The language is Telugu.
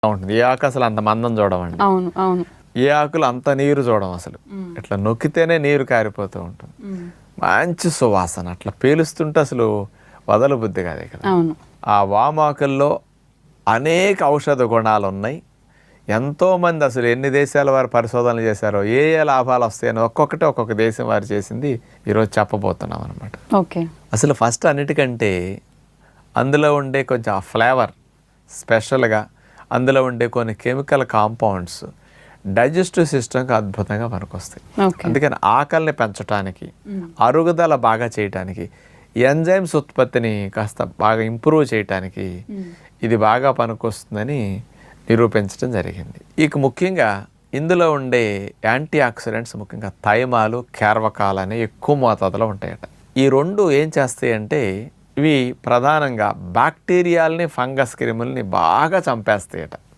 ఉంటుంది. ఏ ఆకు అసలు అంత మందం చూడమండి. అవును అవును. ఏ ఆకులు అంత నీరు చూడం అసలు. ఇట్లా నొక్కితేనే నీరు కారిపోతూ ఉంటుంది. మంచి సువాసన అట్లా పేలుస్తుంటే అసలు వదల బుద్ధి కాదే కదా. అవును. ఆ వామాకుల్లో అనేక ఔషధ గుణాలు ఉన్నాయి. ఎంతోమంది అసలు ఎన్ని దేశాల వారు పరిశోధనలు చేశారో ఏ ఏ లాభాలు వస్తాయని ఒక్కొక్కటి ఒక్కొక్క దేశం వారు చేసింది ఈరోజు చెప్పబోతున్నాం అనమాట. ఓకే. అసలు ఫస్ట్ అన్నిటికంటే అందులో ఉండే కొంచెం ఆ ఫ్లేవర్ స్పెషల్గా, అందులో ఉండే కొన్ని కెమికల్ కాంపౌండ్స్ డైజెస్టివ్ సిస్టమ్కి అద్భుతంగా పనికొస్తాయి. అందుకని ఆకలిని పెంచడానికి, అరుగుదల బాగా చేయటానికి, ఎంజైమ్స్ ఉత్పత్తిని కాస్త బాగా ఇంప్రూవ్ చేయటానికి ఇది బాగా పనికొస్తుందని నిరూపించడం జరిగింది. ఇక ముఖ్యంగా ఇందులో ఉండే యాంటీ ఆక్సిడెంట్స్ ముఖ్యంగా థైమాలు, కేర్వకాలు అనేవి ఎక్కువ మోతాదులో ఉంటాయట. ఈ రెండు ఏం చేస్తాయంటే ఇవి ప్రధానంగా బ్యాక్టీరియాలని, ఫంగస్ క్రిములని బాగా చంపేస్తాయట.